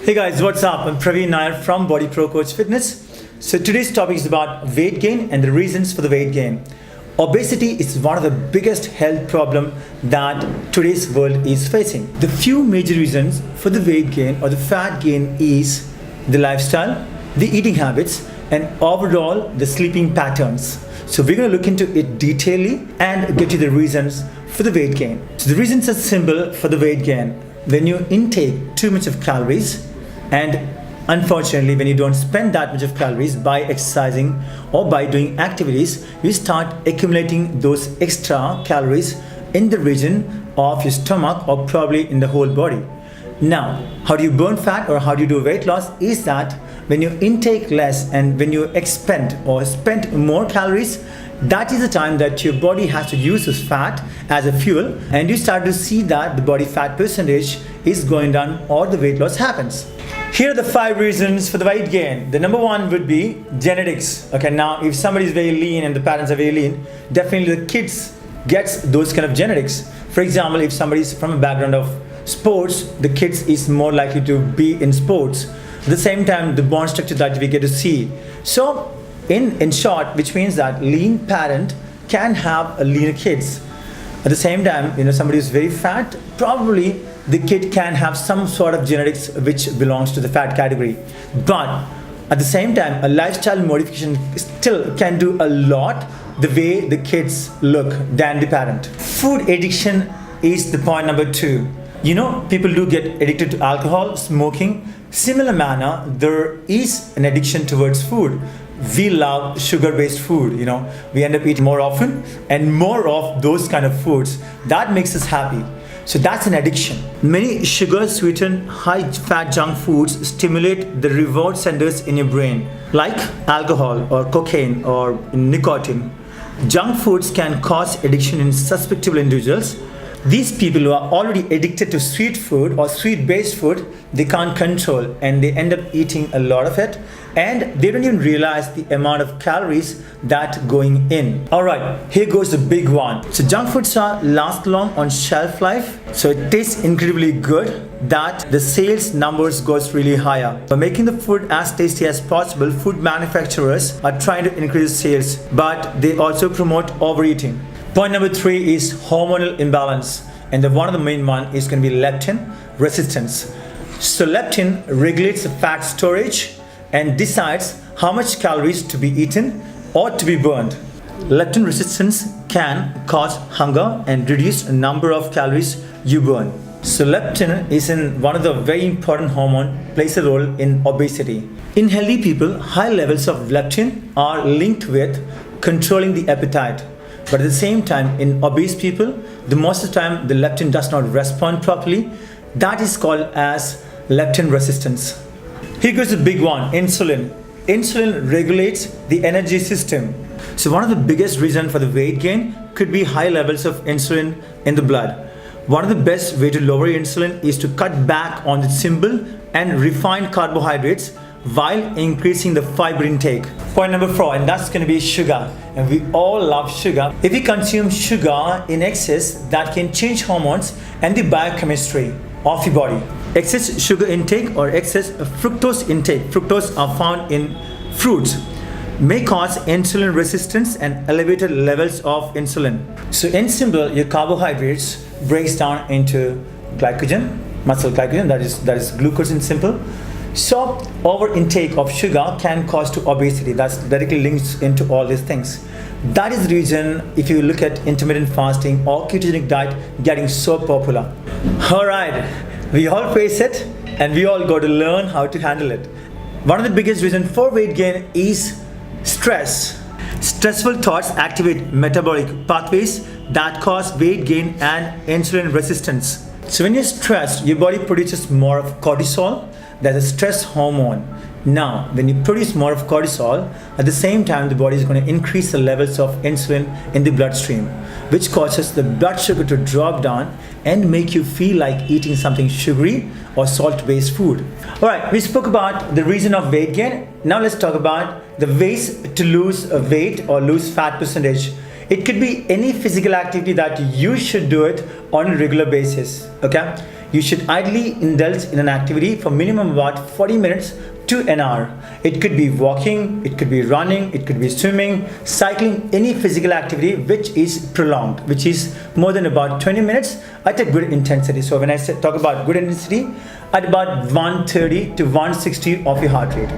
Hey guys, what's up? I'm Praveen Nair from BodyProCoach Fitness. So today's topic is about weight gain and the reasons for the weight gain. Obesity is one of the biggest health problems that today's world is facing. The few major reasons for the weight gain or the fat gain is the lifestyle, the eating habits, and overall the sleeping patterns. So we're going to look into it detailedly and get you the reasons for the weight gain. So the reasons are simple for the weight gain. When you intake too much of calories, and unfortunately when you don't spend that much of calories by exercising or by doing activities, you start accumulating those extra calories in the region of your stomach or probably in the whole body. Now, how do you burn fat or how do you do weight loss is that when you intake less and when you expend or spend more calories, that is the time that your body has to use this fat as a fuel, and you start to see that the body fat percentage is going down or the weight loss happens. Here are the 5 reasons for the weight gain. The number 1 would be genetics. Okay, now if somebody is very lean and the parents are very lean, definitely the kids gets those kind of genetics. For example, if somebody is from a background of sports, the kids is more likely to be in sports. At the same time, the bone structure that we get to see. So in short, which means that lean parent can have a leaner kids. At the same time, somebody who's very fat, probably the kid can have some sort of genetics which belongs to the fat category. But at the same time, a lifestyle modification still can do a lot the way the kids look than the parent. Food addiction is the point number 2. People do get addicted to alcohol, smoking. Similar manner, there is an addiction towards food. We love sugar-based food, we end up eating more often and more of those kind of foods. That makes us happy. So that's an addiction. Many sugar-sweetened, high-fat junk foods stimulate the reward centers in your brain, like alcohol or cocaine or nicotine. Junk foods can cause addiction in susceptible individuals. These people who are already addicted to sweet food or sweet-based food, they can't control and they end up eating a lot of it, and they don't even realize the amount of calories that going in. Alright, here goes the big one. So junk foods last long on shelf life, so it tastes incredibly good that the sales numbers goes really higher. By making the food as tasty as possible, food manufacturers are trying to increase sales, but they also promote overeating. Point number 3 is hormonal imbalance, and one of the main one is going to be leptin resistance. So leptin regulates the fat storage and decides how much calories to be eaten or to be burned. Leptin resistance can cause hunger and reduce the number of calories you burn. So leptin is one of the very important hormone, plays a role in obesity. In healthy people, high levels of leptin are linked with controlling the appetite. But at the same time, in obese people, the most of the time the leptin does not respond properly. That is called as leptin resistance. Here goes the big one, insulin. Insulin regulates the energy system. So one of the biggest reasons for the weight gain could be high levels of insulin in the blood. One of the best way to lower insulin is to cut back on the simple and refined carbohydrates while increasing the fiber intake. Point number 4, and that's going to be sugar. And we all love sugar. If we consume sugar in excess, that can change hormones and the biochemistry of your body. Excess sugar intake or excess fructose intake, fructose are found in fruits, may cause insulin resistance and elevated levels of insulin. So in simple, your carbohydrates breaks down into glycogen, muscle glycogen, that is glucose in simple. So over intake of sugar can cause to obesity. That's directly links into all these things. That is the reason if you look at intermittent fasting or ketogenic diet getting so popular. Alright, we all face it and we all got to learn how to handle it. One of the biggest reasons for weight gain is stress. Stressful thoughts activate metabolic pathways that cause weight gain and insulin resistance. So when you're stressed, your body produces more of cortisol. That's a stress hormone. Now, when you produce more of cortisol, at the same time, the body is going to increase the levels of insulin in the bloodstream, which causes the blood sugar to drop down and make you feel like eating something sugary or salt-based food. All right, we spoke about the reason of weight gain. Now let's talk about the ways to lose weight or lose fat percentage. It could be any physical activity that you should do it on a regular basis, okay? you should ideally indulge in an activity for minimum about 40 minutes to an hour. It could be walking, it could be running, it could be swimming, cycling, any physical activity which is prolonged, which is more than about 20 minutes at a good intensity. So when I talk about good intensity, at about 130 to 160 of your heart rate.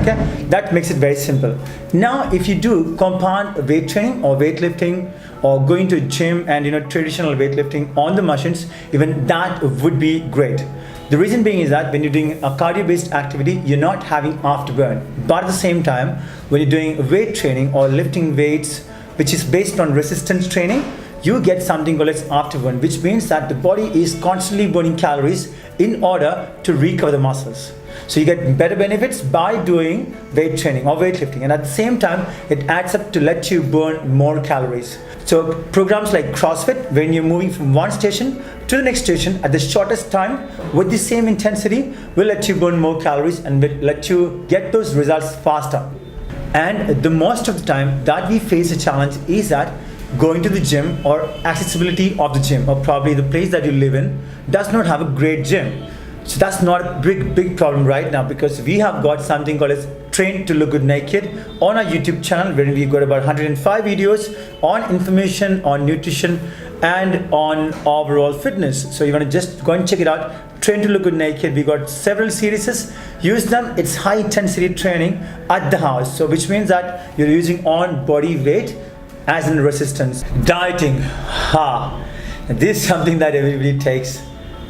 Okay, that makes it very simple. Now, if you do compound weight training or weightlifting or going to a gym and traditional weightlifting on the machines, even that would be great. The reason being is that when you're doing a cardio-based activity, you're not having afterburn. But at the same time, when you're doing weight training or lifting weights, which is based on resistance training, you get something called as afterburn, which means that the body is constantly burning calories in order to recover the muscles. So you get better benefits by doing weight training or weightlifting, and at the same time it adds up to let you burn more calories. So programs like CrossFit, when you're moving from one station to the next station at the shortest time with the same intensity, will let you burn more calories and will let you get those results faster. And the most of the time that we face a challenge is that going to the gym or accessibility of the gym, or probably the place that you live in does not have a great gym. So that's not a big problem right now, because we have got something called as Train to Look Good Naked on our YouTube channel, wherein we've got about 105 videos on information, on nutrition, and on overall fitness. So you want to just go and check it out. Train to Look Good Naked. We got several series. Use them. It's high intensity training at the house. So which means that you're using on body weight as in resistance. Dieting. This is something that everybody takes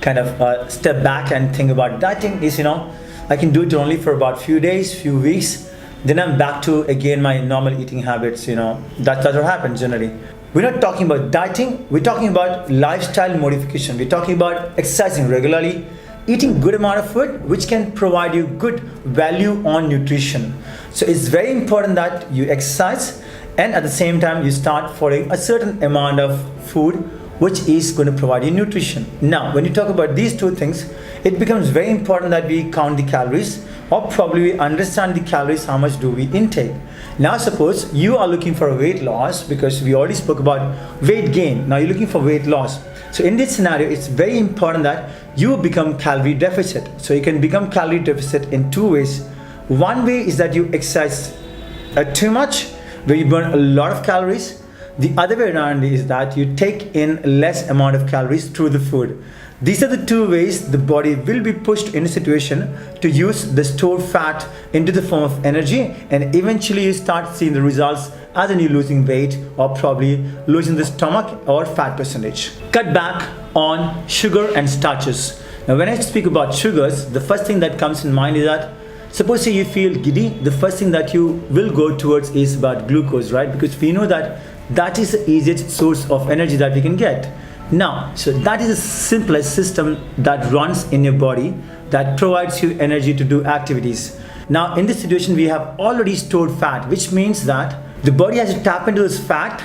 kind of a step back and think about. Dieting is, I can do it only for about few days, few weeks, then I'm back to again my normal eating habits. That's what happens generally. We're not talking about dieting, we're talking about lifestyle modification. We're talking about exercising regularly, eating good amount of food which can provide you good value on nutrition. So it's very important that you exercise and at the same time you start following a certain amount of food which is going to provide you nutrition. Now, when you talk about these two things, it becomes very important that we count the calories, or probably we understand the calories, how much do we intake. Now suppose you are looking for a weight loss, because we already spoke about weight gain. Now you're looking for weight loss. So in this scenario, it's very important that you become calorie deficit. So you can become calorie deficit in two ways. One way is that you exercise too much, where you burn a lot of calories. The other way around is that you take in less amount of calories through the food. These are the two ways the body will be pushed in a situation to use the stored fat into the form of energy, and eventually you start seeing the results as in you losing weight or probably losing the stomach or fat percentage. Cut back on sugar and starches. Now when I speak about sugars, the first thing that comes in mind is that suppose you feel giddy, the first thing that you will go towards is about glucose, right? Because we know that that is the easiest source of energy that we can get. Now, so that is the simplest system that runs in your body that provides you energy to do activities. Now, in this situation, we have already stored fat, which means that the body has to tap into this fat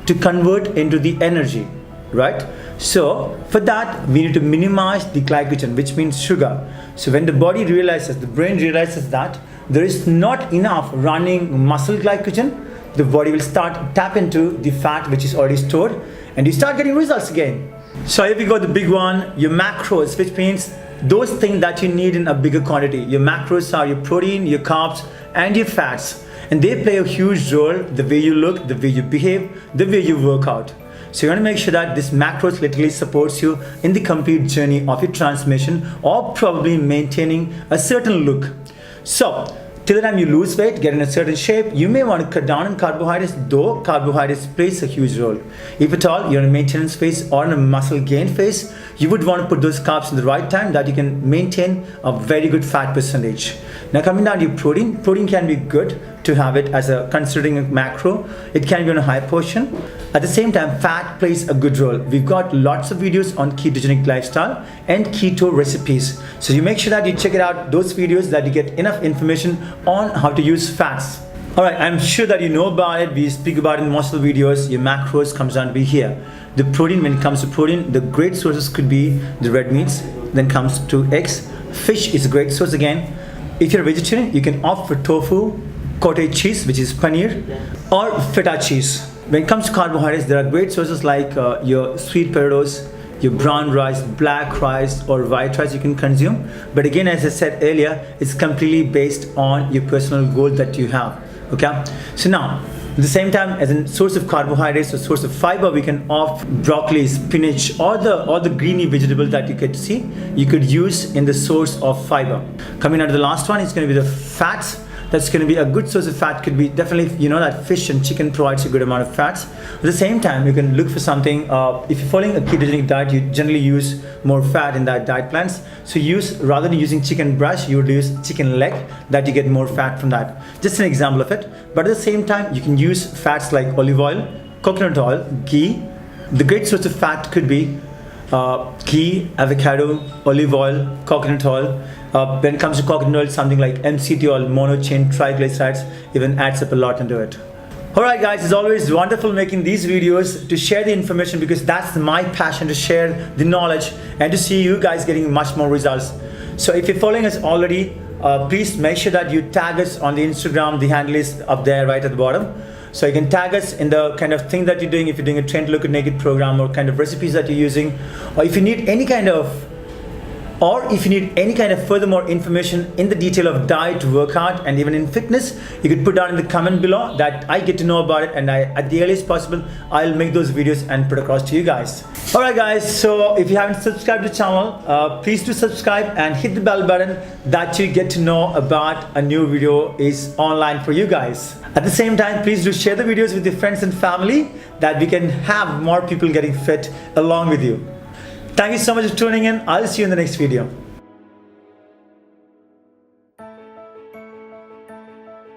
to convert into the energy, right? So for that, we need to minimize the glycogen, which means sugar. So when the body realizes, the brain realizes that there is not enough running muscle glycogen, the body will start tap into the fat which is already stored, and you start getting results again. So here we got the big one, your macros, which means those things that you need in a bigger quantity. Your macros are your protein, your carbs, and your fats, and they play a huge role the way you look, the way you behave, the way you work out. So you want to make sure that this macros literally supports you in the complete journey of your transformation or probably maintaining a certain look. So till the time you lose weight, get in a certain shape, you may want to cut down on carbohydrates, though carbohydrates plays a huge role. If at all you're in a maintenance phase or in a muscle gain phase, you would want to put those carbs in the right time that you can maintain a very good fat percentage. Now coming down to your protein, protein can be good to have it as a considering a macro. It can be on a high portion. At the same time, fat plays a good role. We've got lots of videos on ketogenic lifestyle and keto recipes. So you make sure that you check it out, those videos, that you get enough information on how to use fats. Alright, I'm sure that you know about it. We speak about it in most of the videos. Your macros comes down to be here. The protein, when it comes to protein, the great sources could be the red meats, then comes to eggs. Fish is a great source again. If you're a vegetarian, you can opt for tofu, cottage cheese, which is paneer, or feta cheese. When it comes to carbohydrates, there are great sources like your sweet potatoes, your brown rice, black rice, or white rice you can consume. But again, as I said earlier, it's completely based on your personal goal that you have. Okay, so now at the same time, as a source of carbohydrates or source of fiber, we can opt broccoli, spinach, or the greeny vegetable that you could see, you could use in the source of fiber. Coming on to the last one, it's going to be the fats. That's going to be a good source of fat. Could be definitely, you know, that fish and chicken provides a good amount of fats. At the same time, you can look for something. If you're following a ketogenic diet, you generally use more fat in that diet plans. So rather than using chicken breast, you would use chicken leg, that you get more fat from that. Just an example of it. But at the same time, you can use fats like olive oil, coconut oil, ghee. The great source of fat could be ghee, avocado, olive oil, coconut oil. When it comes to coconut oil, something like MCT oil, monochain triglycerides, even adds up a lot into it. Alright guys, it's always wonderful making these videos to share the information, because that's my passion, to share the knowledge and to see you guys getting much more results. So if you're following us already, please make sure that you tag us on the Instagram. The handle is up there right at the bottom. So you can tag us in the kind of thing that you're doing, if you're doing a Train to Look Naked program, or kind of recipes that you're using, or if you need any kind of furthermore information in the detail of diet, workout, and even in fitness, you could put down in the comment below that I get to know about it, and at the earliest possible, I'll make those videos and put across to you guys. Alright guys, so if you haven't subscribed to the channel, please do subscribe and hit the bell button, that you get to know about a new video is online for you guys. At the same time, please do share the videos with your friends and family, that we can have more people getting fit along with you. Thank you so much for tuning in. I'll see you in the next video.